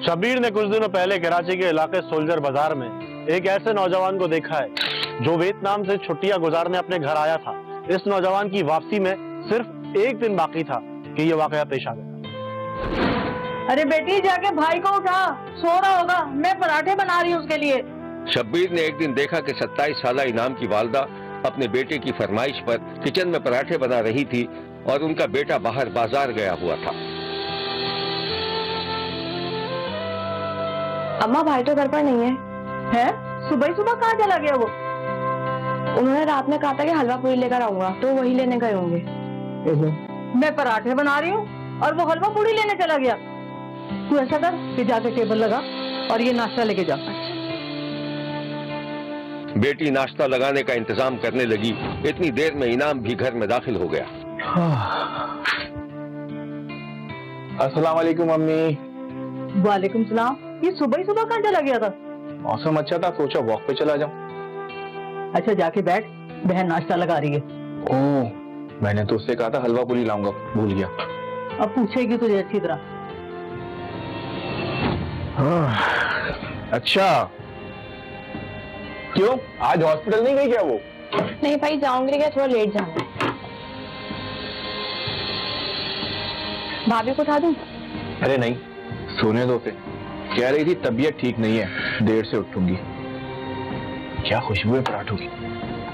शब्बीर ने कुछ दिनों पहले कराची के इलाके सोल्जर बाजार में एक ऐसे नौजवान को देखा है जो वियतनाम से छुट्टियां गुजारने अपने घर आया था। इस नौजवान की वापसी में सिर्फ एक दिन बाकी था कि ये वाकया पेश आ गया। अरे बेटी जाके भाई को उठा, सो रहा होगा, मैं पराठे बना रही हूँ उसके लिए। शब्बीर ने एक दिन देखा कि 27 साला इनाम की वालदा अपने बेटे की फरमाइश पर किचन में पराठे बना रही थी और उनका बेटा बाहर बाजार गया हुआ था। अम्मा भाई तो घर पर नहीं है। है? सुबह ही सुबह कहाँ चला गया वो? उन्होंने रात में कहा था कि हलवा पूरी लेकर आऊंगा, तो वही लेने गए होंगे। मैं पराठे बना रही हूँ और वो हलवा पूरी लेने चला गया। तू ऐसा कर कि जाके टेबल लगा और ये नाश्ता लेके जा। बेटी नाश्ता लगाने का इंतजाम करने लगी। इतनी देर में इनाम भी घर में दाखिल हो गया। अस्सलाम वालेकुम मम्मी। वालेकुम सलाम। ये सुबह ही सुबह कहाँ चला गया था? मौसम अच्छा था, सोचा वॉक पे चला जाऊं। अच्छा जाके बैठ, बहन नाश्ता लगा रही है। ओह, मैंने तो उससे कहा था हलवा पूरी लाऊंगा, भूल गया। अब पूछेगी तुझे अच्छी तरह। अच्छा, क्यों आज हॉस्पिटल नहीं गई क्या वो? नहीं भाई जाऊंगी, क्या थोड़ा लेट जाना। भाभी को उठा दूं? अरे नहीं, सोने दो फिर। कह रही थी तबीयत ठीक नहीं है, देर से उठूंगी। क्या खुशबू है पराठों की।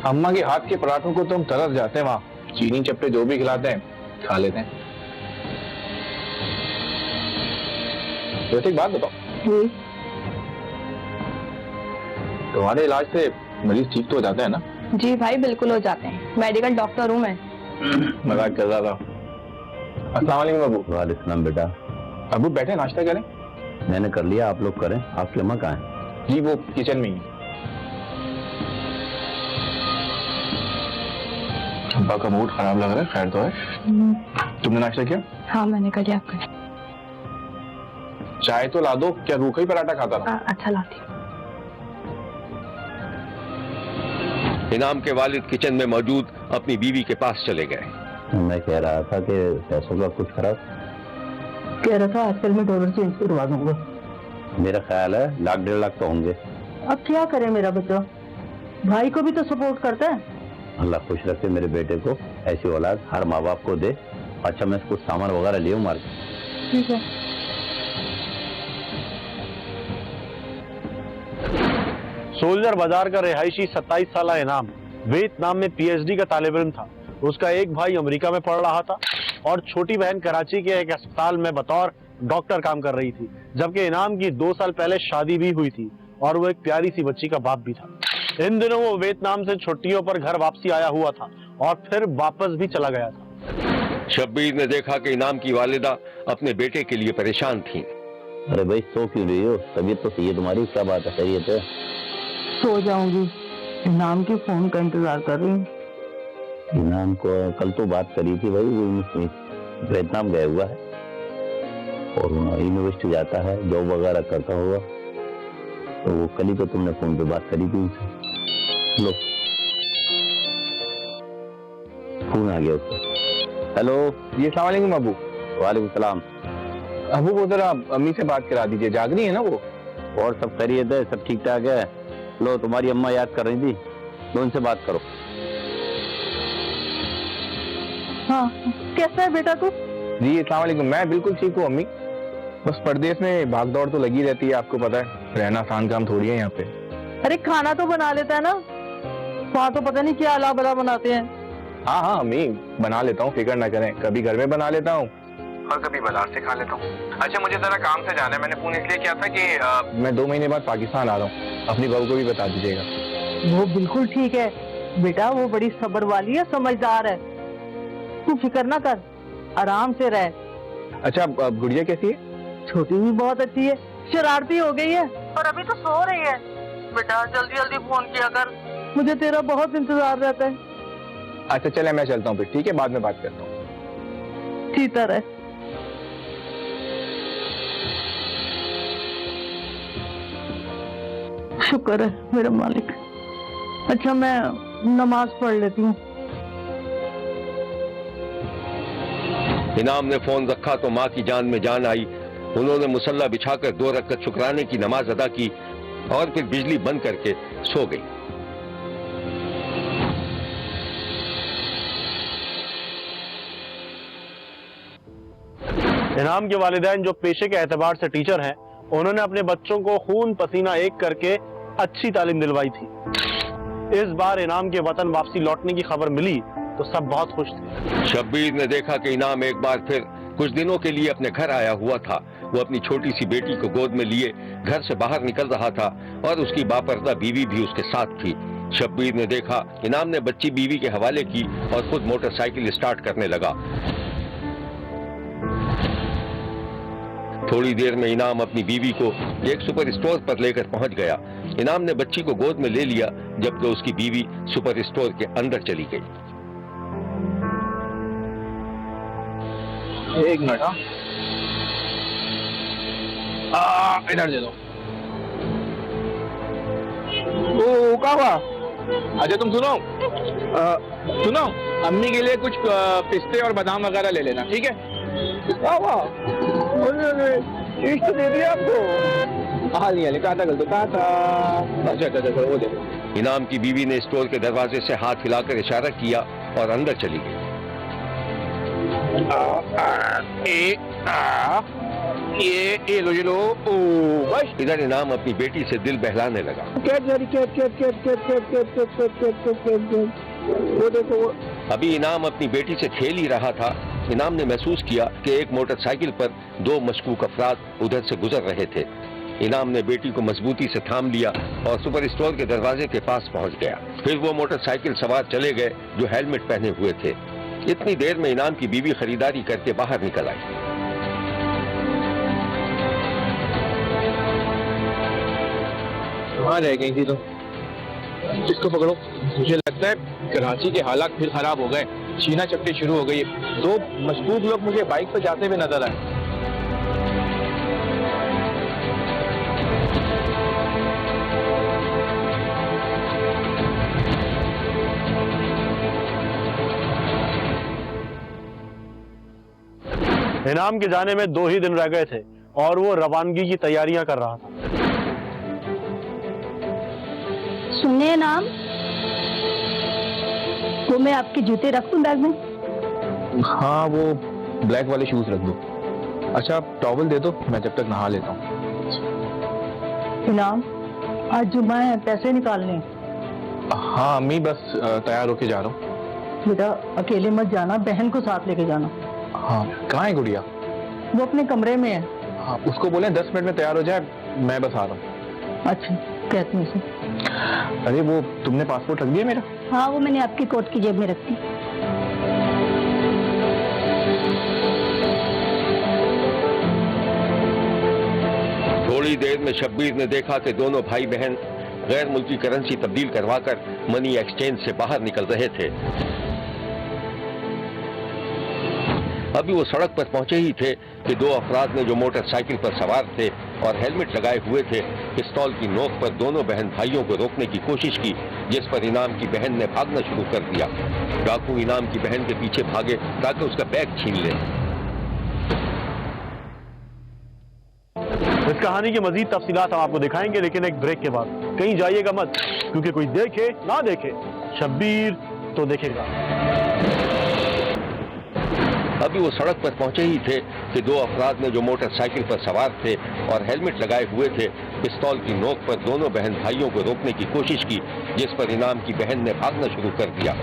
अम्मा के हाथ के पराठों को तो हम तरस जाते हैं, वहां चीनी चप्पे जो भी खिलाते हैं खा लेते हैं। वैसे एक बात बताओ, तुम्हारे इलाज से मरीज ठीक तो हो जाते हैं ना? जी भाई बिल्कुल हो जाते हैं, मेडिकल डॉक्टर हूँ मैं। मजाक कर रहा था। अस्सलाम वालेकुम अबू। वालेकुम बेटा। अबू बैठे, नाश्ता करें? मैंने कर लिया, आप लोग करें। आपकी अम्मा कहाँ है? जी वो किचन में ही। अब्बा का मूड खराब लग रहा है, खैर तो है? तुमने नाश्ता किया? हाँ मैंने कर लिया। आपका चाय तो ला दो, क्या रूखा ही पराठा खाता था? अच्छा लाती। इनाम के वालिद किचन में मौजूद अपनी बीवी के पास चले गए। मैं कह रहा था कि पैसों का कुछ खराब। कह रहा था आजकल मैं डॉलर चेंज करवा दूंगा। मेरा ख्याल है 1.5 लाख तो होंगे। अब क्या करे मेरा बच्चा, भाई को भी तो सपोर्ट करता है। अल्लाह खुश रखे मेरे बेटे को, ऐसी औलाद हर माँ बाप को दे। अच्छा मैं कुछ सामान वगैरह ले आऊं मार्केट। ठीक है। सोल्जर बाजार का रिहायशी 27 साला इनाम वियतनाम में पीएचडी का तालिब इल्म था। उसका एक भाई अमेरिका में पढ़ रहा था और छोटी बहन कराची के एक अस्पताल में बतौर डॉक्टर काम कर रही थी, जबकि इनाम की 2 साल पहले शादी भी हुई थी और वो एक प्यारी सी बच्ची का बाप भी था। इन दिनों वो वियतनाम से छुट्टियों पर घर वापसी आया हुआ था और फिर वापस भी चला गया था। शब्बीर ने देखा कि इनाम की वालिदा अपने बेटे के लिए परेशान थी। अरे भाई सो क्यों रही हो? तबीयत तो सही है तुम्हारी, क्या बात है? सही है? सो जाऊंगी, इनाम के फोन का इंतजार कर रही हूँ। इनाम को कल तो बात करी थी भाई, वो वियतनाम गया हुआ है और यूनिवर्सिटी जाता है, जॉब वगैरह करता होगा। तो वो कल ही तो तुमने फोन पे बात करी थी उनसे। लो फोन आ गया उसका। हेलो जी, अस्सलाम वालेकुम अबू। वालेकुम सलाम। अबू को जरा अम्मी से बात करा दीजिए, जाग रही है ना वो? और सब खैरियत है? सब ठीक ठाक है? लो तुम्हारी अम्मा याद कर रही थी, तो उनसे बात करो। हाँ कैसा है बेटा तू? जी अस्सलाम वालेकुम, मैं बिल्कुल ठीक हूँ अम्मी। बस परदेश में भाग दौड़ तो लगी रहती है, आपको पता है, रहना आसान काम थोड़ी है यहाँ पे। अरे खाना तो बना लेता है ना, वहाँ तो पता नहीं क्या अला बला बनाते हैं। हाँ हाँ अम्मी, बना लेता हूँ, फिक्र ना करें। कभी घर में बना लेता हूँ और कभी बाजार से खा लेता हूँ। अच्छा मुझे जरा काम से जाना है, मैंने फोन इसलिए किया था कि मैं 2 महीने बाद पाकिस्तान आ रहा हूँ। अपनी बहू को भी बता दीजिएगा। वो बिल्कुल ठीक है बेटा, वो बड़ी सब्र वाली है, समझदार है। तू फिक्र ना कर, आराम से रह। अच्छा गुड़िया कैसी है? छोटी भी बहुत अच्छी है, शरारती हो गई है और अभी तो सो रही है। बेटा जल्दी जल्दी फोन किया कर, मुझे तेरा बहुत इंतजार रहता है। अच्छा चले मैं चलता हूँ फिर, ठीक है, बाद में बात करता हूँ। ठीक है। शुक्र है मेरा मालिक। अच्छा मैं नमाज पढ़ लेती हूँ। इनाम ने फोन रखा तो माँ की जान में जान आई। انہوں نے مسلح بچھا کر 2 رکعت شکرانے کی نماز ادا کی اور پھر بجلی بند کر کے سو گئی۔ انعام کے والدین جو پیشے کے اعتبار سے ٹیچر ہیں، انہوں نے اپنے بچوں کو خون پسینہ ایک کر کے اچھی تعلیم دلوائی تھی۔ اس بار انعام کے وطن واپسی لوٹنے کی خبر ملی تو سب بہت خوش تھے۔ شبیر نے دیکھا کہ انعام ایک بار پھر کچھ دنوں کے لیے اپنے گھر آیا ہوا تھا۔ وہ اپنی چھوٹی سی بیٹی کو گود میں لیے گھر سے باہر نکل رہا تھا اور اس کی باپردہ بیوی بھی اس کے ساتھ تھی۔ شبیر نے دیکھا انعام نے بچی بیوی کے حوالے کی اور خود موٹر سائیکل اسٹارٹ کرنے لگا۔ تھوڑی دیر میں انعام اپنی بیوی کو ایک سپر اسٹور پر لے کر پہنچ گیا۔ انعام نے بچی کو گود میں لے لیا جبکہ اس کی بیوی سپر اسٹور کے اندر چلی گئی۔ ایک منٹ، ادھر دے دو۔ کیا ہوا؟ اچھا تم سنو، امی کے لیے کچھ پستے اور بادام وغیرہ لے لینا، ٹھیک ہے؟ کیا ہوا؟ عشق دے دیا آپ کو؟ ہاں نہیں کہا تھا کل تو کہا تھا۔ اچھا وہ دے۔ انعام کی بیوی نے اسٹور کے دروازے سے ہاتھ ہلا کر اشارہ کیا اور اندر چلی گئی۔ یہ لو بس ادھر انعام اپنی بیٹی سے دل بہلانے لگا۔ ابھی انعام اپنی بیٹی سے کھیل ہی رہا تھا، انعام نے محسوس کیا کہ ایک موٹر سائیکل پر 2 مشکوک افراد ادھر سے گزر رہے تھے۔ انعام نے بیٹی کو مضبوطی سے تھام لیا اور سپر اسٹور کے دروازے کے پاس پہنچ گیا۔ پھر وہ موٹر سائیکل سوار چلے گئے جو ہیلمٹ پہنے ہوئے تھے۔ اتنی دیر میں انعام کی بیوی خریداری کر کے باہر نکل آئی۔ کہاں رہ گئی تھی تم؟ اس کو پکڑو۔ مجھے لگتا ہے کراچی کے حالات پھر خراب ہو گئے، چھینا چپٹی شروع ہو گئی۔ 2 مشکوک لوگ مجھے بائک پہ جاتے ہوئے نظر آئے۔ انعام کے جانے میں 2 ہی دن رہ گئے تھے اور وہ روانگی کی تیاریاں کر رہا تھا۔ سنیے نام، وہ میں آپ کے جوتے رکھ دوں بیگ میں؟ ہاں وہ بلیک والے شوز رکھ دو۔ اچھا ٹاول دے دو، میں جب تک نہا لیتا ہوں۔ انعام، آج جمعہ ہے، پیسے نکالنے۔ ہاں امی بس تیار ہو کے جا رہا ہوں۔ بیٹا اکیلے مت جانا، بہن کو ساتھ لے کے جانا۔ ہاں کہاں ہے گڑیا؟ وہ اپنے کمرے میں ہے۔ ہاں اس کو بولیں 10 منٹ میں تیار ہو جائے، میں بس آ رہا ہوں۔ اچھا کہتی ہوں اسے۔ ارے وہ تم نے پاسپورٹ رکھ دیا میرا؟ ہاں وہ میں نے آپ کی کوٹ کی جیب میں رکھ دی۔ تھوڑی دیر میں شبیر نے دیکھا کہ دونوں بھائی بہن غیر ملکی کرنسی تبدیل کروا کر منی ایکسچینج سے باہر نکل رہے تھے۔ ابھی وہ سڑک پر پہنچے ہی تھے کہ 2 افراد نے جو موٹر سائیکل پر سوار تھے اور ہیلمٹ لگائے ہوئے تھے، پستول کی نوک پر دونوں بہن بھائیوں کو روکنے کی کوشش کی، جس پر انعام کی بہن نے بھاگنا شروع کر دیا۔ ڈاکو انعام کی بہن کے پیچھے بھاگے تاکہ اس کا بیگ چھین لیں۔ اس کہانی کی مزید تفصیلات ہم آپ کو دکھائیں گے، لیکن ایک بریک کے بعد۔ کہیں جائیے گا مت، کیونکہ کوئی دیکھے نہ دیکھے، شبیر تو دیکھے گا۔ ابھی وہ سڑک پر پہنچے ہی تھے کہ 2 افراد نے جو موٹر سائیکل پر سوار تھے اور ہیلمٹ لگائے ہوئے تھے، پستول کی نوک پر دونوں بہن بھائیوں کو روکنے کی کوشش کی، جس پر انعام کی بہن نے بھاگنا شروع کر دیا۔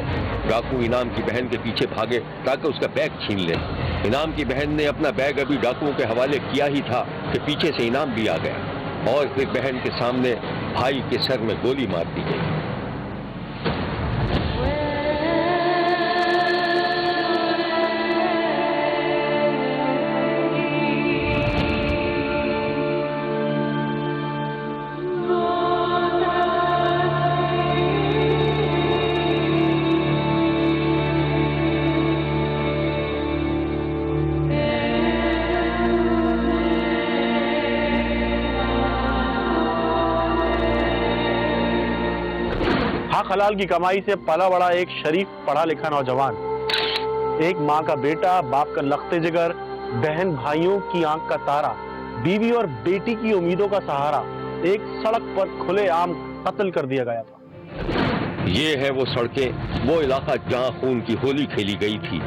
ڈاکو انعام کی بہن کے پیچھے بھاگے تاکہ اس کا بیگ چھین لیں۔ انعام کی بہن نے اپنا بیگ ابھی ڈاکوؤں کے حوالے کیا ہی تھا کہ پیچھے سے انعام بھی آ گیا اور پھر بہن کے سامنے بھائی کے سر میں گولی مار دی گئی۔ حق حلال کی کمائی سے پلا بڑا ایک شریف پڑھا لکھا نوجوان، ایک ماں کا بیٹا، باپ کا لخت جگر، بہن بھائیوں کی آنکھ کا تارا، बीवी और बेटी की उम्मीदों का सहारा एक सड़क पर खुलेआम कत्ल कर दिया गया था। ये है वो सड़कें, वो इलाका जहां खून की होली खेली गई थी।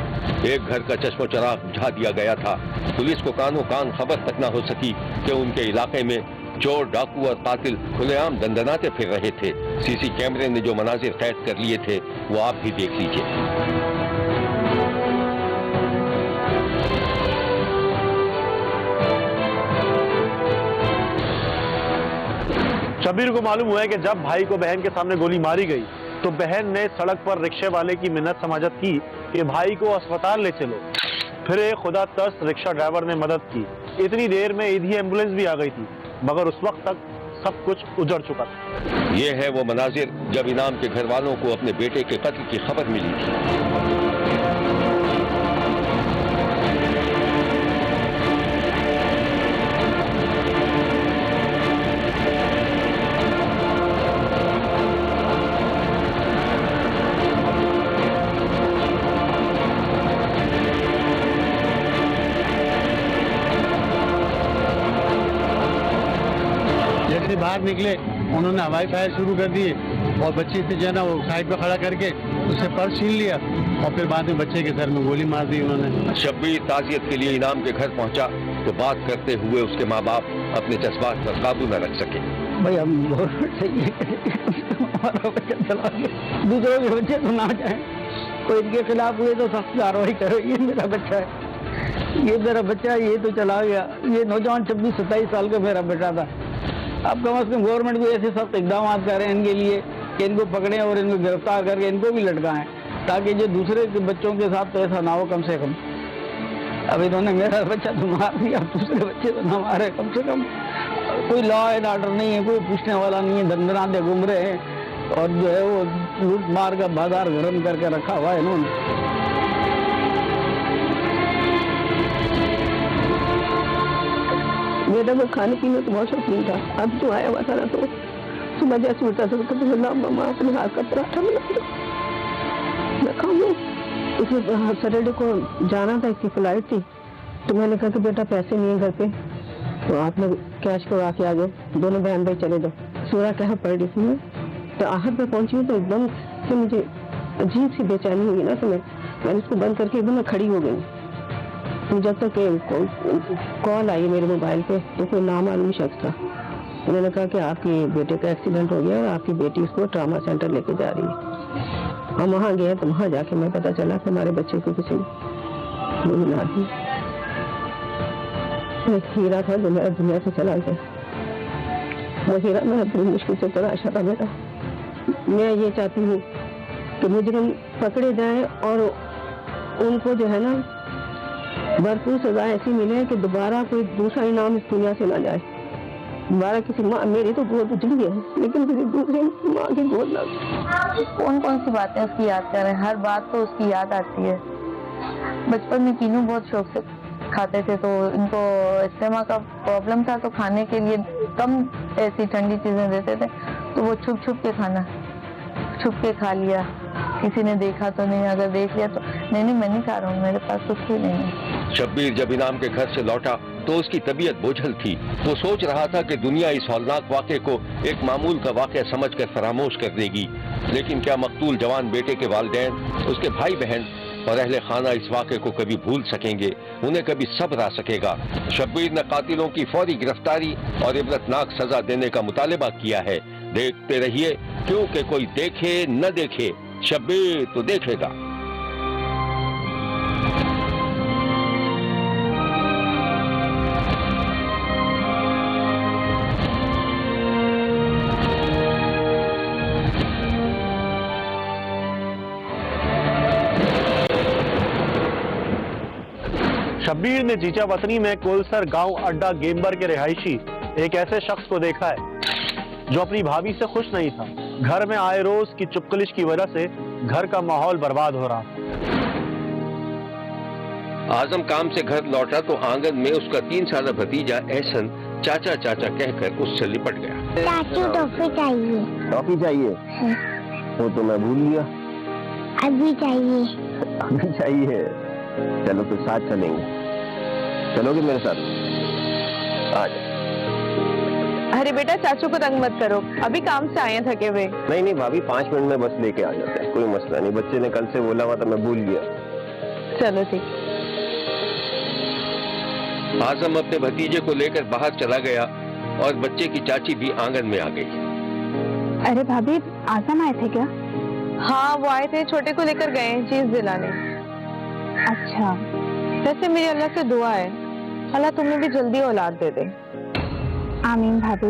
एक घर का चश्मो चराग बुझा दिया गया था। पुलिस को कानो कान खबर तक न हो सकी कि उनके इलाके में चोर, डाकू और कातिल खुलेआम दंदनाते फिर रहे थे। सीसी कैमरे ने जो मनाजिर कैद कर लिए थे वो आप भी देख लीजिए। शब्बीर को मालूम हुआ है कि जब भाई को बहन के सामने गोली मारी गई तो बहन ने सड़क पर रिक्शे वाले की मिन्नत समाजत की कि भाई को अस्पताल ले चलो। फिर एक खुदा तरस रिक्शा ड्राइवर ने मदद की। इतनी देर में इधर एम्बुलेंस भी आ गई थी, मगर उस वक्त तक सब कुछ उजड़ चुका था। ये है वो मनाजिर जब इनाम के घर वालों को अपने बेटे के कत्ल की खबर मिली थी। बाहर निकले उन्होंने हवाई फायर शुरू कर दिए और बच्चे से जो है ना वो साइड पे खड़ा करके उससे पर्स छीन लिया और फिर बाद में बच्चे के सर में गोली मार दी उन्होंने। शब्बीर ताजियत के लिए इनाम के घर पहुंचा तो बात करते हुए उसके माँ बाप अपने जज्बात पर काबू न रख सके। भाई हम गवर्नमेंट से ये हमारा बच्चा चला गया, दूसरों के बच्चे तो ना जाए, कोई इनके खिलाफ हुए तो सख्त कार्रवाई करो। ये मेरा बच्चा है, ये मेरा बच्चा है, ये तो चला गया। ये नौजवान 26-27 साल का मेरा बेटा था। अब कम से कम गवर्नमेंट भी ऐसे सख्त इकदाम कर रहे हैं इनके लिए कि इनको पकड़ें और इनको गिरफ्तार करके इनको भी लटकाएं, ताकि जो दूसरे बच्चों के साथ तो ऐसा ना हो कम से कम। अब इन्होंने मेरा बच्चा तो मार दिया, दूसरे बच्चे तो ना मारे। कम से कम कोई लॉ एंड ऑर्डर नहीं है, कोई पूछने वाला नहीं है, दंदनाते घूम रहे हैं और जो है वो लूट मार का बाजार गर्म करके रखा हुआ है इन्होंने। बेटा वो खाने पीने तो बहुत शौकीन था। अब तो आया हुआ था ना तो सुबह जैसे उठता था तो कहते मम्मा अपने हाथ का पराठा बना दो, मैं खाऊंगी। उसमें सैटरडे को जाना था, इसकी फ्लाइट थी, तो मैंने कहा कि बेटा पैसे नहीं है घर पे, तो आप लोग कैश करवा के आ जाओ, दोनों बहन भाई चले जाओ। सूरह कहा पड़ रही थी, तो आहट में पहुंची हूँ तो एकदम से मुझे अजीब सी बेचैनी हुई ना, तो मैंने उसको बंद करके एकदम खड़ी हो गई। तो जब तक कॉल आई मेरे मोबाइल पे तो कोई नामालूम शख्स था, उन्होंने कहा कि आपके बेटे का एक्सीडेंट हो गया और आपकी बेटी उसको ट्रामा सेंटर लेके जा रही है। हम वहाँ गए तो वहाँ जाके मैं पता चला कि हमारे बच्चे को किसी ने गोली मार दी। एक हीरा था जो मेरा दुनिया से चला गया, वो हीरा मेरा बड़ी मुश्किल से तलाशा था बेटा। मैं ये चाहती हूँ कि मुजरिम पकड़े जाए और उनको जो है ना भरपूर सजा ऐसी मिले कि दोबारा कोई दूसरा इनाम इस दुनिया से ना जाए। दोबारा किसी माँ, मेरी तो गोद उजड़ी है, लेकिन किसी दूसरी माँ की गोद ना। कौन कौन सी बातें उसकी याद कर रहे हैं, हर बात तो उसकी याद आती है। बचपन में तीनों बहुत शौक से खाते थे, तो इनको इस्तेमा का प्रॉब्लम था, तो खाने के लिए कम ऐसी ठंडी चीजें देते थे, तो वो छुप छुप के खाना, छुप के खा लिया। किसी ने देखा तो नहीं, अगर देख लिया तो नहीं मैं नहीं खा रहा हूँ, मेरे पास कुछ भी नहीं है। शब्बीर जब इनाम के घर से लौटा तो उसकी तबीयत बोझल थी। वो सोच रहा था कि दुनिया इस हौलनाक वाक़े को एक मामूल का वाक़या समझकर फरामोश कर देगी, लेकिन क्या मकतूल जवान बेटे के वालिदैन, उसके भाई बहन और अहले खाना इस वाक़े को कभी भूल सकेंगे? उन्हें कभी सब्र आ सकेगा? शब्बीर ने कातिलों की फौरी गिरफ्तारी और इबरतनाक सजा देने का मुतालबा किया है। देखते रहिए, क्योंकि कोई देखे न देखे, शब्बीर तो देखेगा। शब्बीर ने जीचा वतनी में कोलसर गांव अड्डा गेम्बर के रिहायशी एक ऐसे शख्स को देखा है जो अपनी भाभी से खुश नहीं था। घर में आए रोज की चुपकलिश की वजह से घर का माहौल बर्बाद हो रहा। आजम काम से घर लौटा तो आंगन में उसका 3 साला भतीजा एहसन चाचा चाचा कहकर उससे लिपट गया। चाचू टॉफी चाहिए। टॉफी चाहिए? वो तो मैं भूल गया। अभी चाहिए। अभी चाहिए? चलो तो साथ चलेंगे, चलोगे मेरे साथ? आ जाओ। अरे बेटा चाचू को तंग मत करो, अभी काम से आए हैं थके हुए। नहीं भाभी, 5 मिनट में बस लेके आ जाते हैं, कोई मसला नहीं। बच्चे ने कल से बोला हुआ था, मैं भूल गया। चलो ठीक। आजम अपने भतीजे को लेकर बाहर चला गया और बच्चे की चाची भी आंगन में आ गई। अरे भाभी, आजम आए थे क्या? हाँ, वो आए थे, छोटे को लेकर गए हैं चीज दिलाने। अच्छा, वैसे मेरी अल्लाह से दुआ है, अल्लाह तुम्हें भी जल्दी औलाद दे दे। आमीन भाभी।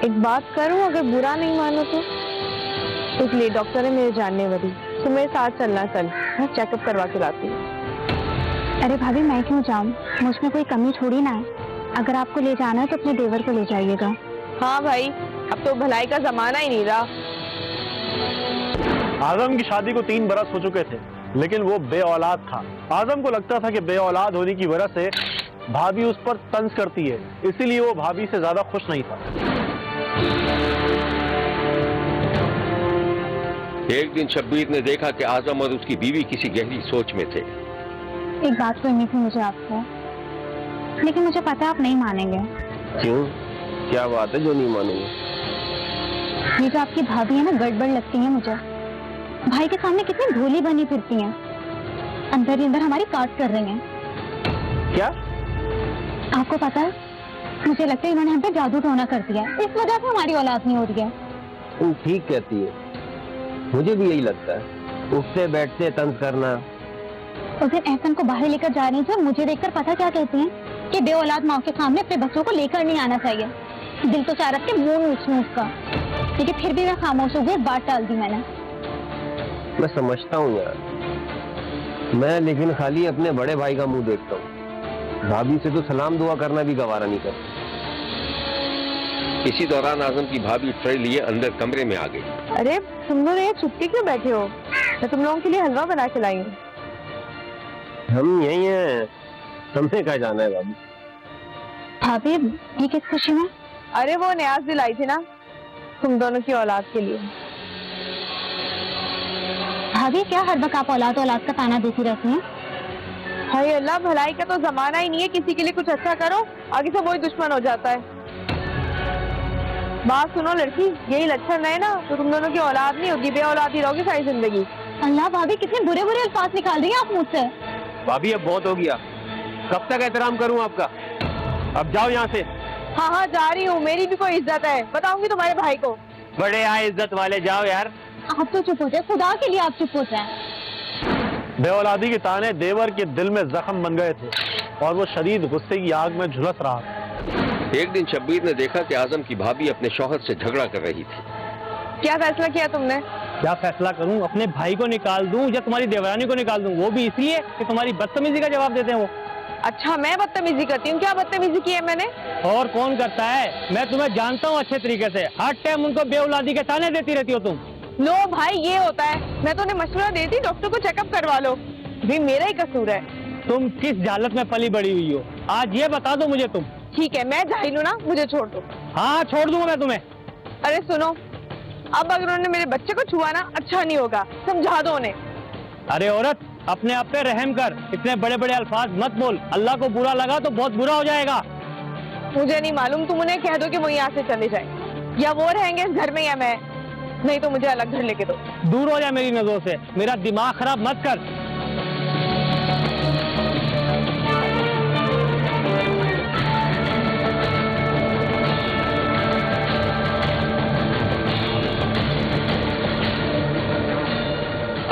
एक बात करूं, अगर बुरा नहीं मानो तो? इसलिए डॉक्टर है मेरे जानने वाली, तुम्हें साथ चलना, चल मैं चेकअप करवा के लाती हूँ। अरे भाभी मैं क्यों जाऊँ, मुझ में कोई कमी थोड़ी ना है। अगर आपको ले जाना है तो अपने देवर को ले जाइएगा। हाँ भाई, अब तो भलाई का जमाना ही नहीं रहा। आजम की शादी को 3 बरस हो चुके थे, लेकिन वो बे औलाद था। आजम को लगता था कि बे औलाद होने की वजह से भाभी उस पर तंज करती है, इसीलिए वो भाभी से ज्यादा खुश नहीं था। एक दिन शब्बीर ने देखा कि आजम और उसकी बीवी किसी गहरी सोच में थे। एक बात करनी थी मुझे आपसे, लेकिन मुझे पता है आप नहीं मानेंगे। क्यों, क्या बात है जो नहीं मानूंगा? ये जो आपकी भाभी है ना, गड़बड़ लगती है मुझे। भाई के सामने कितनी भोली बनी फिरती हैं, अंदर ही अंदर हमारी काट कर रही हैं। क्या? आपको पता है, मुझे लगता है इन्होंने हम पे जादू टोना कर दिया है, इस वजह से हमारी औलाद नहीं हो रही है। तुम ठीक कहती है, मुझे भी यही लगता है। उठते बैठते तंज करना। उस दिन एहसन को बाहर लेकर जा रही थी, मुझे देखकर पता क्या कहती हैं कि बे औलाद माँ के सामने अपने बच्चों को लेकर नहीं आना चाहिए। दिल तो चाह रहा था मुंह नोचूं उसका, लेकिन फिर भी मैं खामोश हो गई, बात टाल दी मैंने। मैं समझता हूँ यार, मैं लेकिन खाली अपने बड़े भाई का मुंह देखता हूँ। भाभी से तो सलाम दुआ करना भी गवारा नहीं करता। इसी दौरान आजम की भाभी ट्रे लिए अंदर कमरे में आ गई। अरे तुम लोग यहाँ चुपके क्यों बैठे हो? मैं तुम लोगों के लिए हलवा बना के लाई हूँ। हम यही हैं, हमने कहाँ जाना है भाभी? भाभी ये किस खुशी में? अरे वो न्याज दिलाई थी ना तुम दोनों की औलाद के लिए। भाभी क्या हर वक्त आप औलाद औलाद का ताना देती रहती हैं? हाय अल्लाह, भलाई का तो जमाना ही नहीं है, किसी के लिए कुछ अच्छा करो आगे से वही दुश्मन हो जाता है। बात सुनो लड़की, यही लक्षण है ना तो तुम दोनों की औलाद नहीं होगी, बे औलाद ही रहोगी सारी जिंदगी। अल्लाह भाभी, कितने बुरे बुरे अल्फाज निकाल रही हैं आप मुझसे। भाभी अब बहुत हो गया, कब तक एहतराम करूं आपका? अब जाओ यहाँ से। हाँ हाँ जा रही हूँ, मेरी भी कोई इज्जत है, बताऊंगी तुम्हारे भाई को। बड़े आए इज्जत वाले, जाओ यार। आप तो चुप हो जाए, खुदा के लिए आप चुप हो जाए। बे औलादी के ताने देवर के दिल में जख्म बन गए थे और वो शदीद गुस्से की आग में झुलस रहा था। एक दिन शब्बीर ने देखा कि आजम की भाभी अपने शौहर से झगड़ा कर रही थी। क्या फैसला किया तुमने? क्या फैसला करूं, अपने भाई को निकाल दूं या तुम्हारी देवरानी को निकाल दूं, वो भी इसलिए कि तुम्हारी बदतमीजी का जवाब देते हैं वो। अच्छा मैं बदतमीजी करती हूँ? क्या बदतमीजी की है मैंने? और कौन करता है, मैं तुम्हें जानता हूँ अच्छे तरीके से। हर टाइम उनको बेऔलादी के ताने देती रहती हो तुम। लो भाई ये होता है, मैं तो उन्हें मशवरा देती डॉक्टर को चेकअप करवा लो, भी मेरा ही कसूर है। तुम किस जालत में पली बड़ी हुई हो, आज ये बता दो मुझे तुम। ठीक है मैं जाहिल हूँ ना, मुझे छोड़ दो। हाँ छोड़ दूंगा मैं तुम्हें। अरे सुनो, अब अगर उन्होंने मेरे बच्चे को छुआ ना अच्छा नहीं होगा, समझा दो उन्हें। अरे औरत, अपने आप पे रहम कर, इतने बड़े बड़े अल्फाज मत बोल, अल्लाह को बुरा लगा तो बहुत बुरा हो जाएगा। मुझे नहीं मालूम, तुम उन्हें कह दो कि वो यहाँ से चले जाए, या वो रहेंगे इस घर में या मैं, नहीं तो मुझे अलग घर लेके दो। दूर हो जाए मेरी नजरों से, मेरा दिमाग खराब मत कर।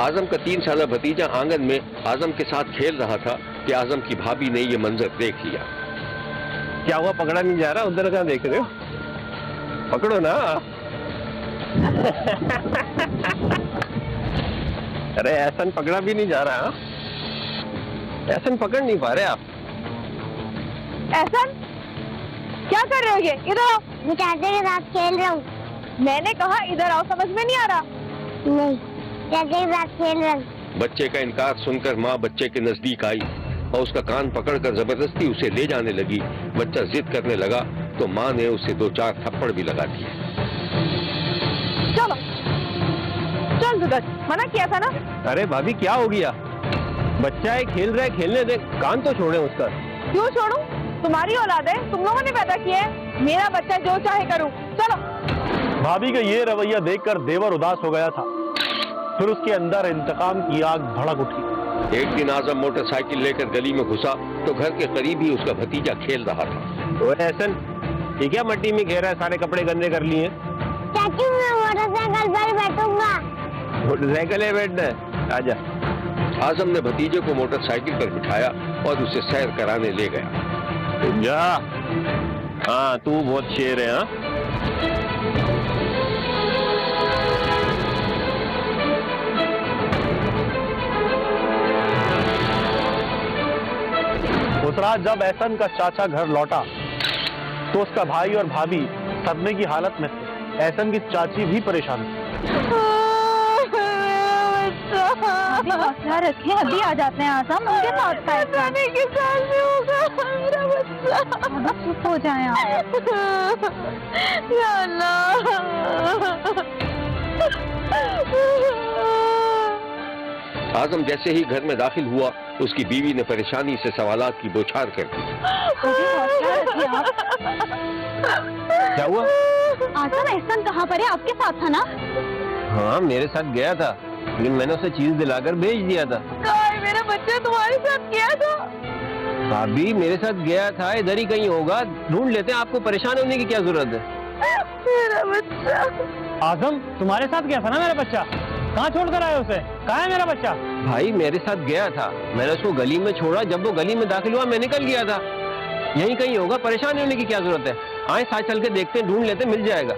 आजम का 3 साला भतीजा आंगन में आजम के साथ खेल रहा था कि आजम की भाभी ने ये मंजर देख लिया। क्या हुआ, पकड़ा नहीं जा रहा? उधर कहाँ देख रहे हो? पकड़ो ना। अरे एहसन पकड़ा भी नहीं जा रहा। एहसन पकड़ नहीं पा रहे आप। एहसन क्या कर रहे हो? ये इधर आओ। मैं चाचा के साथ खेल रहा हूँ। मैंने कहा इधर आओ, समझ में नहीं आ रहा? नहीं, चाचा के साथ खेल रहा हूँ। बच्चे का इनकार सुनकर माँ बच्चे के नजदीक आई और उसका कान पकड़कर जबरदस्ती उसे ले जाने लगी। बच्चा जिद करने लगा तो माँ ने उसे 2-4 थप्पड़ भी लगा दिए। चलो चल सुधर, मना किया था ना। अरे भाभी क्या हो गया? बच्चा है, खेल रहा है, खेलने दे, कान तो छोड़े उसका। क्यों छोड़ूं? तुम्हारी औलाद है, तुम लोगों ने पैदा की है। मेरा बच्चा जो चाहे करूं, चलो। भाभी का ये रवैया देखकर देवर उदास हो गया था। फिर उसके अंदर इंतकाम की आग भड़क उठी। एक दिन आजम मोटरसाइकिल लेकर गली में घुसा तो घर के करीब ही उसका भतीजा खेल रहा था। ओए एहसन, ये क्या मट्टी में घेरा है, सारे कपड़े गंदे कर लिए? चाचू मैं मोटरसाइकिल पर बैठूंगा। मोटरसाइकिल है बैठना है, आजा। आजम ने भतीजे को मोटरसाइकिल पर बिठाया और उसे सैर कराने ले गया। जा, हाँ तू बहुत शेर है। हाँ उस रात जब एहसन का चाचा घर लौटा तो उसका भाई और भाभी सदमे की हालत में थे। एहसन की चाची भी परेशान थी। अभी हौसला रखें, अभी आ जाते हैं आसम, उनके साथ जाने के साल में होगा मेरा बच्चा। चुप हो जाए आप। या अल्लाह। आजम जैसे ही घर में दाखिल हुआ उसकी बीवी ने परेशानी से सवालात की बौछार कर दी। अभी हौसला रखिए आप। क्या हुआ? आसम एहसन कहाँ पर है? आपके साथ था ना? हाँ मेरे साथ गया था, लेकिन मैंने उसे चीज दिलाकर भेज दिया था। मेरा बच्चा तुम्हारे साथ गया था? भाभी मेरे साथ गया था, इधर ही कहीं होगा, ढूंढ लेते हैं। आपको परेशान होने की क्या जरूरत है? मेरा बच्चा। आजम तुम्हारे साथ गया था ना मेरा बच्चा? कहाँ छोड़ कर आए उसे? कहाँ है मेरा बच्चा? भाई मेरे साथ गया था, मैंने उसको गली में छोड़ा, जब वो गली में दाखिल हुआ मैं निकल गया था। यहीं कहीं होगा, परेशान होने की क्या जरूरत है? आए साथ चल के देखते हैं, ढूंढ लेते हैं, मिल जाएगा।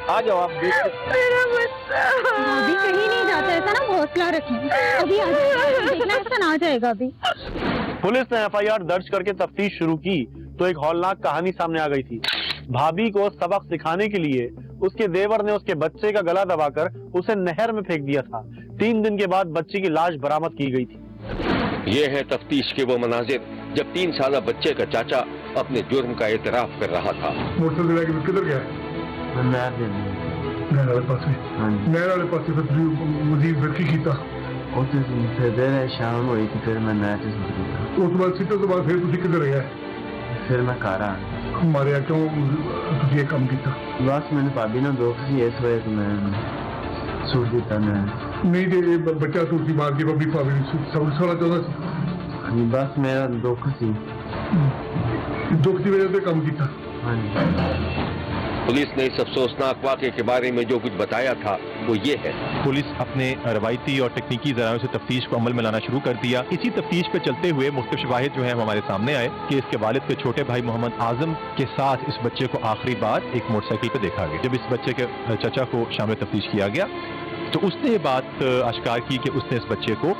आ जाओ आप। मेरा बच्चा। अभी कहीं नहीं जाता, ऐसा ना हौसला रखें, अभी आ जाएगा, देखना एहसन आ जाएगा अभी। पुलिस ने एफआईआर दर्ज करके तफ्तीश शुरू की तो एक हौलनाक कहानी सामने आ गई थी। भाभी को सबक सिखाने के लिए उसके देवर ने उसके बच्चे का गला दबाकर उसे नहर में फेंक दिया था। 3 दिन के बाद बच्ची की लाश बरामद की गई थी। ये है तफ्तीश के वो मनाजिर जब 3 साला बच्चे का चाचा अपने जुर्म का एतराफ कर रहा था। मोटरसाइकिल किधर गया? नहर वाले पासे। नहर वाले पासे मजीद फिर की कीता? शाम हुई थी, फिर मैं नहर से उस बाद सीटे तो बाद फिर तुसी किधर गया? फिर मैं घर आ मारे क्यों तुसी ये काम कीता? बस मैंने भाभी ने दोस्त सी इस वजह से मैं सूट दिता। मैं नहीं दे बच्चा तुसी मार के बब्बी भाभी सब साला चाहता सी। बस मेरा दुख सी। दुख की वजह से काम कीता। पुलिस ने इस अफसोसनाक वाक़े के बारे में जो कुछ बताया था वो ये है। पुलिस अपने रवायती और तकनीकी ज़रायों से तफ्तीश को अमल में लाना शुरू कर दिया। इसी तफ्तीश पे चलते हुए मुख्तलिफ शवाहिद जो है हमारे सामने आए कि इसके वालिद के छोटे भाई मोहम्मद आजम के साथ इस बच्चे को आखिरी बार एक मोटरसाइकिल पे देखा गया। जब इस बच्चे के चचा को शामिल तफ्तीश किया गया तो उसने ये बात आश्कार की कि उसने इस बच्चे को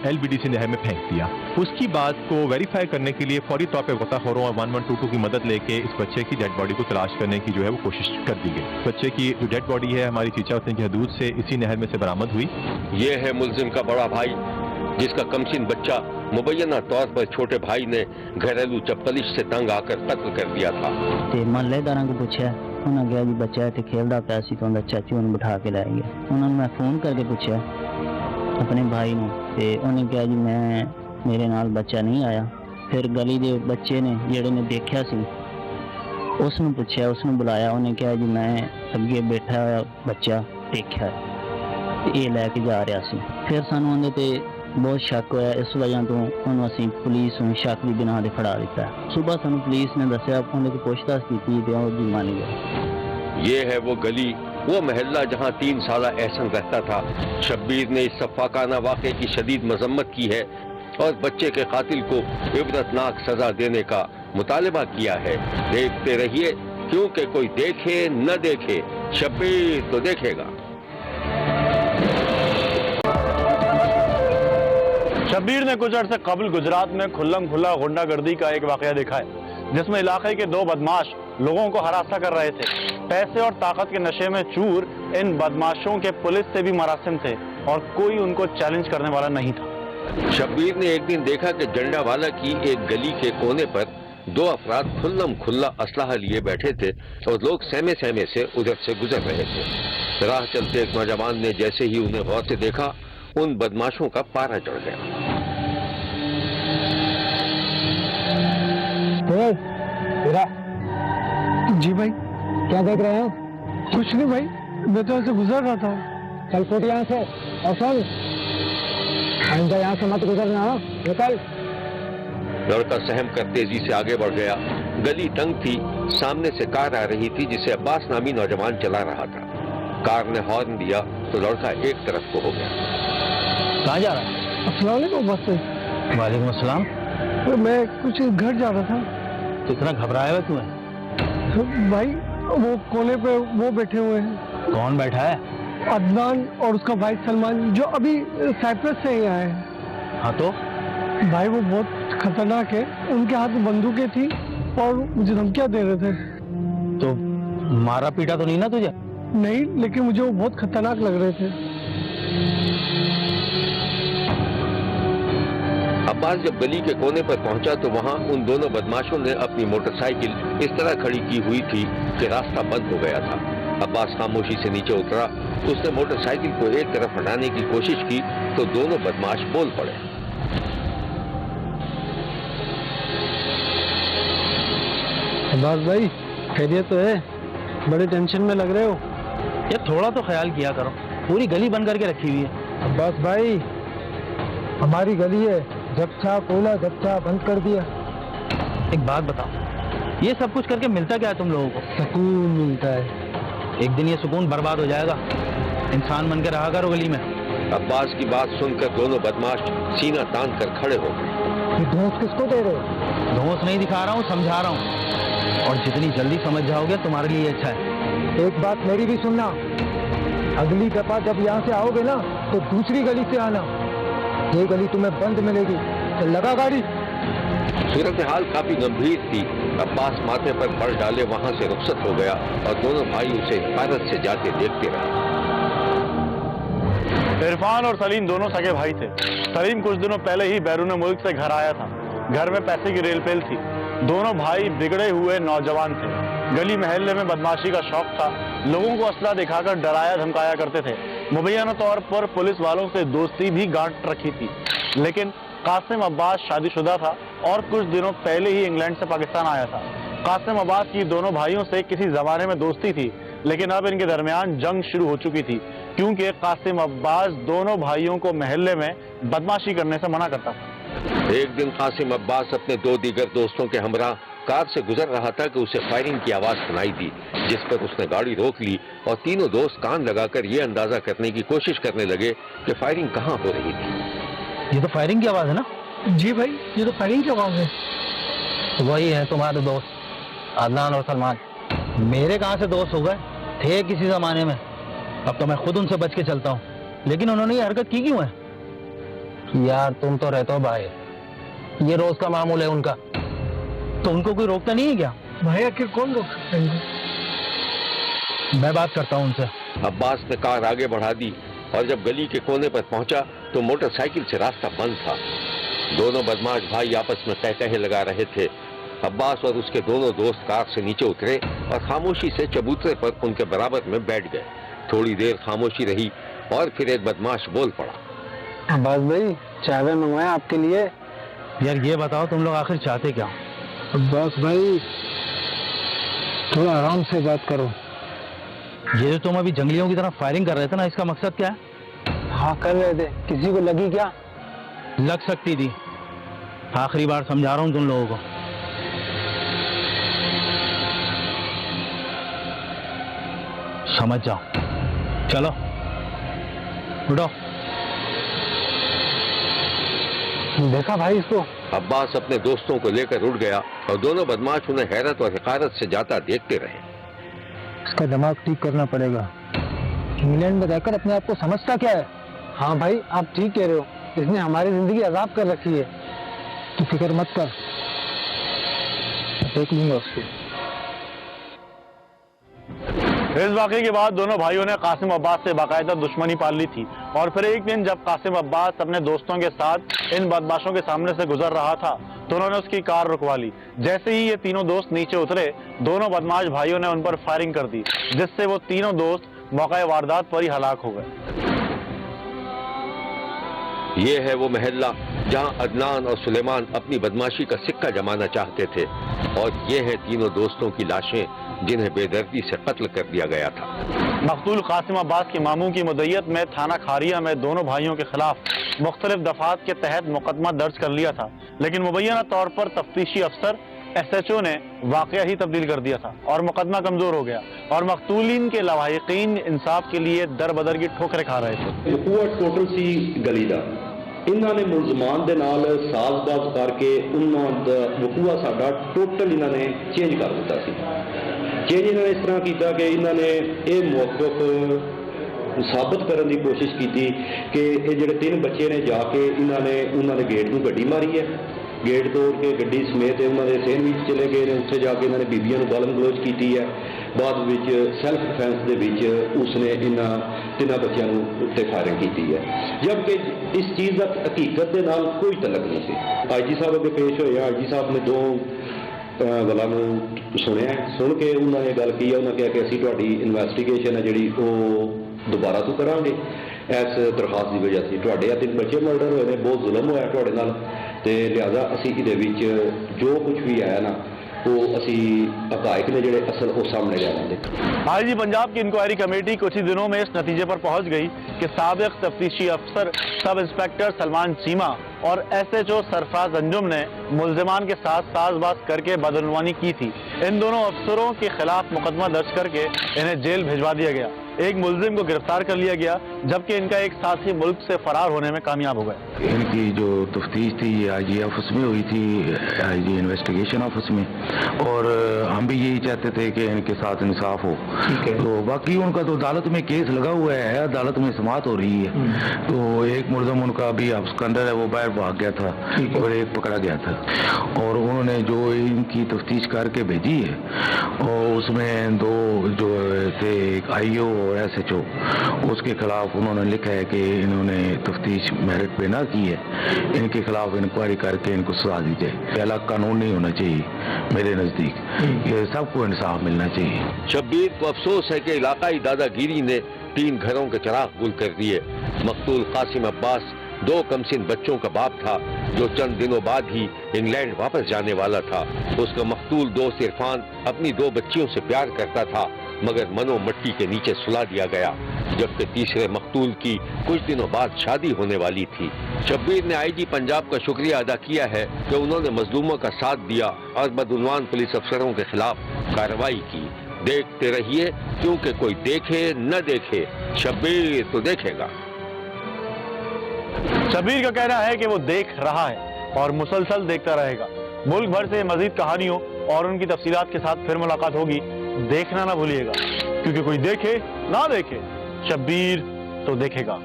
LBDC नहर में फेंक दिया। उसकी बात को वेरीफाई करने के लिए फौरी तौर पर गोताखोरों और 1122 की मदद लेके इस बच्चे की डेड बॉडी को तलाश करने की जो है वो कोशिश कर दी गई। बच्चे की जो डेड बॉडी है हमारी चीचा उतने की हदूद से इसी नहर में से बरामद हुई। ये है मुलजिम का बड़ा भाई जिसका कमसिन बच्चा मुबैना तौर पर छोटे भाई ने घरेलू चपलिश से तंग आकर कत्ल कर दिया था। महल्लेदारों को पूछा, उन्होंने कहा जी बच्चा इतने खेलता पाया सी तो चाचू ने बिठा के लै गया। उन्होंने मैं फोन करके पूछा अपने भाई ने, ते उन्हें कहा जी मैं मेरे नाल बच्चा नहीं आया। फिर गली के बच्चे ने जेड़े ने देखा सी उसने पूछा, उसने बुलाया, उन्हें कहा जी मैं अगे बैठा हुआ बच्चा देखा ये लैके जा रहा सी। फिर सानू उन्हें ते बहुत शक होया, इस वजह तो उन्होंने असीं पुलिस नूं शक की बिना ते फड़ा दिता। सुबह सानू पुलिस ने दस्या, उन्हें को पूछताछ की ते वो जी मान गया। ये है वो गली, वो महल्ला जहाँ 3 साला एहसन रहता था। शब्बीर ने इस सफाकाना वाक़े की शदीद मजम्मत की है और बच्चे के कातिल को इबरतनाक सजा देने का मुतालबा किया है। देखते रहिए, क्योंकि कोई देखे न देखे शब्बीर तो देखेगा। शब्बीर ने कुछ अर्से कबल गुजरात में खुल्लम खुल्ला गुंडागर्दी का एक वाकया देखा है जिसमें इलाके के 2 बदमाश लोगों को हरासा कर रहे थे। पैसे और ताकत के नशे में चूर इन बदमाशों के पुलिस से भी मरासिम थे और कोई उनको चैलेंज करने वाला नहीं था। शब्बीर ने एक दिन देखा कि जंडावाला की एक गली के कोने पर 2 अफराद खुल्लम खुल्ला असलहा लिए बैठे थे और लोग सहमे सहमे से उधर से गुजर रहे थे। राह चलते एक नौजवान ने जैसे ही उन्हें गौर से देखा, उन बदमाशों का पारा चढ़ गया। जी भाई, क्या देख रहे हैं? कुछ नहीं भाई, मैं तो ऐसे गुजर रहा था। चल फुट यहाँ से और सुन, आइंदा यहाँ से मत गुजरना, निकल। लड़का सहम कर तेजी से आगे बढ़ गया। गली तंग थी, सामने से कार आ रही थी जिसे अब्बास नामी नौजवान चला रहा था। कार ने हॉर्न दिया तो लड़का एक तरफ को हो गया। कहाँ जा रहा है? अस्सलाम वालेकुम बस से। वालेकुम अस्सलाम। मैं कुछ घर जा रहा था। तो इतना घबराया हुआ तू है? भाई वो कोने पे वो बैठे हुए हैं। कौन बैठा है? अदनान और उसका भाई सलमान, जो अभी साइप्रस से ही आए हैं। हाँ तो भाई वो बहुत खतरनाक है, उनके हाथ में बंदूकें थी और मुझे धमकियां दे रहे थे। तो मारा पीटा तो नहीं ना तुझे? नहीं, लेकिन मुझे वो बहुत खतरनाक लग रहे थे। अब्बास जब गली के कोने पर पहुंचा तो वहां उन दोनों बदमाशों ने अपनी मोटरसाइकिल इस तरह खड़ी की हुई थी कि रास्ता बंद हो गया था। अब्बास खामोशी से नीचे उतरा, उसने मोटरसाइकिल को एक तरफ हटाने की कोशिश की तो दोनों बदमाश बोल पड़े। अब्बास भाई, खैरियत तो है? बड़े टेंशन में लग रहे हो। ये थोड़ा तो ख्याल किया करो, पूरी गली बंद करके रखी हुई है। अब्बास भाई, हमारी गली है, जब चाह खोला जब चाह बंद कर दिया। एक बात बताओ, ये सब कुछ करके मिलता क्या है तुम लोगों को? सुकून मिलता है। एक दिन ये सुकून बर्बाद हो जाएगा। इंसान बन के रहा करो गली में। अब्बास की बात सुनकर दोनों बदमाश सीना तान कर खड़े हो गए। धोस किसको दे रहे हो? धोस नहीं दिखा रहा हूँ, समझा रहा हूँ, और जितनी जल्दी समझ जाओगे तुम्हारे लिए अच्छा है। एक बात मेरी भी सुनना, अगली दफा जब यहाँ से आओगे ना तो दूसरी गली से आना। ये गली तुम्हें बंद मिलेगी। तो लगा गाड़ी। सूरत हाल काफी गंभीर थी। अब्बास माथे पर पड़ डाले वहां से रुखसत हो गया और दोनों भाई उसे हिफाजत से जाते देखते रहे। इरफान और सलीम दोनों सगे भाई थे। सलीम कुछ दिनों पहले ही बैरून मुल्क से घर आया था। घर में पैसे की रेलपेल थी। दोनों भाई बिगड़े हुए नौजवान थे। गली महल्ले में बदमाशी का शौक था। लोगों को असला दिखाकर डराया धमकाया करते थे। मुबैना तौर पर पुलिस वालों से दोस्ती भी गांठ रखी थी। लेकिन कासिम अब्बास शादीशुदा था और कुछ दिनों पहले ही इंग्लैंड से पाकिस्तान आया था। कासिम अब्बास की दोनों भाइयों से किसी जमाने में दोस्ती थी, लेकिन अब इनके दरमियान जंग शुरू हो चुकी थी, क्योंकि कासिम अब्बास दोनों भाइयों को महल्ले में बदमाशी करने से मना करता था। एक दिन कासिम अब्बास अपने दो दीगर दोस्तों के हमरा कार से गुजर रहा था कि उसे फायरिंग की आवाज सुनाई दी, जिस पर उसने गाड़ी रोक ली और तीनों दोस्त कान लगाकर ये अंदाजा करने की कोशिश करने लगे कि फायरिंग कहाँ हो रही थी। ये तो फायरिंग की आवाज है ना? जी भाई, ये तो फायरिंग की आवाज है। वही है तुम्हारे दोस्त अदनान और सलमान। मेरे कहाँ से दोस्त हो गए? थे किसी जमाने में। अब तो मैं खुद उनसे बच के चलता हूँ, लेकिन उन्होंने ये हरकत की क्यों है? यार तुम तो रहते हो भाई, ये रोज का मामूल है उनका, तो उनको कोई रोकता नहीं है क्या? भाई आखिर कौन रोक सकता है? मैं बात करता हूँ उनसे। अब्बास ने कार आगे बढ़ा दी और जब गली के कोने पर पहुंचा तो मोटरसाइकिल से रास्ता बंद था। दोनों बदमाश भाई आपस में कह लगा रहे थे। अब्बास और उसके दोनों दोस्त कार से नीचे उतरे और खामोशी से चबूतरे पर उनके बराबर में बैठ गए। थोड़ी देर खामोशी रही और फिर एक बदमाश बोल पड़ा। अब्बास भाई, चाय मंगवाया आपके लिए। यार ये बताओ तुम लोग आखिर चाहते क्या? अब्बास भाई, थोड़ा आराम से बात करो। ये जो तुम अभी जंगलियों की तरह फायरिंग कर रहे थे ना, इसका मकसद क्या है? हाँ कर रहे थे, किसी को लगी क्या? लग सकती थी। आखिरी बार समझा रहा हूँ तुम लोगों को। समझ जाओ। चलो उठो। देखा भाई इसको? अब्बास अपने दोस्तों को लेकर उठ गया और दोनों बदमाश उन्हें हैरत और हिकारत से जाता देखते रहे। इसका दिमाग ठीक करना पड़ेगा। इंग्लैंड में रहकर अपने आप को समझता क्या है? हाँ भाई, आप ठीक कह रहे हो। इसने हमारी जिंदगी आजाद कर रखी है। तू फिक्र मत कर, देख लूंगा उसको। इस वाकये के बाद दोनों भाइयों ने कासिम अब्बास से बाकायदा दुश्मनी पाल ली थी। और फिर एक दिन जब कासिम अब्बास अपने दोस्तों के साथ इन बदमाशों के सामने से गुजर रहा था तो उन्होंने उसकी कार रुकवा ली। जैसे ही ये तीनों दोस्त नीचे उतरे, दोनों बदमाश भाइयों ने उन पर फायरिंग कर दी, जिससे वो तीनों दोस्त मौका वारदात पर ही हलाक हो गए। یہ ہے وہ محلہ جہاں عدنان اور سلیمان اپنی بدماشی کا سکہ جمانا چاہتے تھے، اور یہ ہیں تینوں دوستوں کی لاشیں جنہیں بے دردی سے قتل کر دیا گیا تھا۔ مقتول قاسم عباس کے ماموں کی مدعیت میں تھانہ کھاریہ میں دونوں بھائیوں کے خلاف مختلف دفعات کے تحت مقدمہ درج کر لیا تھا، لیکن مبینہ طور پر تفتیشی افسر SHO نے واقعہ ہی تبدیل کر دیا تھا اور مقدمہ کمزور ہو گیا، اور مقتولین کے لواحقین انصاف کے لیے در بدر کی ٹھوکریں کھا رہے تھے۔ وقوع ٹوٹل سی گلی دا انہوں نے ملزمان دے نال ساز باز کر کے انہوں دا وقوع ساڈا ٹوٹل انہوں نے چینج کر دیتا سی۔ چینج انہوں نے اس طرح کیتا کہ انہوں نے یہ موقف ثابت کرنے کی کوشش کی کہ یہ جڑے 3 بچے نے جا کے انہوں نے گیٹ کو گڈی ماری ہے، گیٹ توڑ کے گڈی سمیت انہوں نے سینڈوچ چلے گئے، اتنے جا کے انہوں نے بیبیاں کو گالم گلوچ کی ہے، بعد وچ سیلف ڈیفینس دے وچ اس نے انہاں 3 بچیاں تے فائرنگ کی ہے، جبکہ اس چیز کا حقیقت دے نال کوئی تعلق نہیں سی۔ IG صاحب اگے پیش ہوئے، IG صاحب نے 2 گلاں سنیا، سن کے انہوں نے گل کی، انہوں نے کہا کہ اسی تہاڈی انویسٹیگیشن ہے جڑی وہ دوبارہ تو کران گے اس درخواست کی وجہ سے تہاڈے 3 بچے مرڈر ہوئے نے، بہت ظلم ہوا تہاڈے نال، تے لہذا اسی دے وچ جو کچھ بھی آیا نا وہ اسی حقائق نے جڑے اصل وہ سامنے لے آئیں گے۔ IG پنجاب کی انکوائری کمیٹی کچھ ہی دنوں میں اس نتیجے پر پہنچ گئی کہ سابق تفتیشی افسر سب انسپیکٹر سلمان چیمہ اور SHO سرفراز انجم نے ملزمان کے ساتھ ساز باز کر کے بدعنوانی کی تھی۔ ان دونوں افسروں کے خلاف مقدمہ درج کر کے انہیں جیل بھجوا دیا گیا، ایک ملزم کو گرفتار کر لیا گیا، جبکہ ان کا ایک ساتھی ملک سے فرار ہونے میں کامیاب ہو گئے۔ ان کی جو تفتیش تھی یہ IG آفس میں ہوئی تھی، IG انویسٹیگیشن آفس میں، اور ہم بھی یہی چاہتے تھے کہ ان کے ساتھ انصاف ہو۔ تو باقی ان کا تو عدالت میں کیس لگا ہوا ہے، عدالت میں سماعت ہو رہی ہے، تو ایک ملزم ان کا ابھی آپ کے اندر ہے، وہ باہر بھاگ گیا تھا اور ایک پکڑا گیا تھا، اور انہوں نے جو ان کی تفتیش کر کے بھیجی ہے اور اس میں 2 جو تھے ایک IO اور SHO، اس کے خلاف انہوں نے لکھا ہے کہ انہوں نے تفتیش میرٹ پہ نہ کی ہے، ان کے خلاف انکوائری کر کے ان کو سزا دی جائے۔ یہ الگ قانون نہیں ہونا چاہیے میرے نزدیک، یہ سب کو انصاف ملنا چاہیے۔ شبیر کو افسوس ہے کہ علاقائی دادا گیری نے 3 گھروں کے چراغ گل کر دیے۔ مقتول قاسم عباس 2 کمسن بچوں کا باپ تھا جو چند دنوں بعد ہی انگلینڈ واپس جانے والا تھا۔ اس کا مقتول دوست عرفان اپنی 2 بچیوں سے پیار کرتا تھا، مگر منو مٹی کے نیچے سلا دیا گیا، جبکہ تیسرے مقتول کی کچھ دنوں بعد شادی ہونے والی تھی۔ شبیر نے IG پنجاب کا شکریہ ادا کیا ہے کہ انہوں نے مظلوموں کا ساتھ دیا اور بدعنوان پولیس افسروں کے خلاف کارروائی کی۔ دیکھتے رہیے، کیونکہ کوئی دیکھے نہ دیکھے شبیر تو دیکھے گا۔ شبیر کا کہنا ہے کہ وہ دیکھ رہا ہے اور مسلسل دیکھتا رہے گا۔ ملک بھر سے مزید کہانیوں اور ان کی تفصیلات کے ساتھ پھر ملاقات ہوگی، دیکھنا نہ بھولیے گا، کیونکہ کوئی دیکھے نہ دیکھے شبیر تو دیکھے گا۔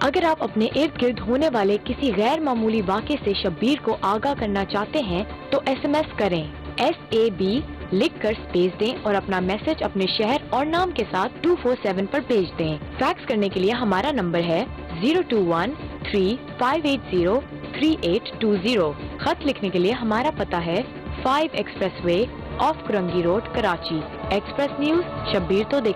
اگر آپ اپنے ارد گرد ہونے والے کسی غیر معمولی واقعے سے شبیر کو آگاہ کرنا چاہتے ہیں تو SMS کریں SAB لکھ کر سپیس دیں اور اپنا میسج اپنے شہر اور نام کے ساتھ 247 پر بھیج دیں۔ فیکس کرنے کے لیے ہمارا نمبر ہے 02135803820۔ خط لکھنے کے لیے ہمارا پتہ ہے 5 express way of Korangi road Karachi. Express news Shabbir تو دیکھے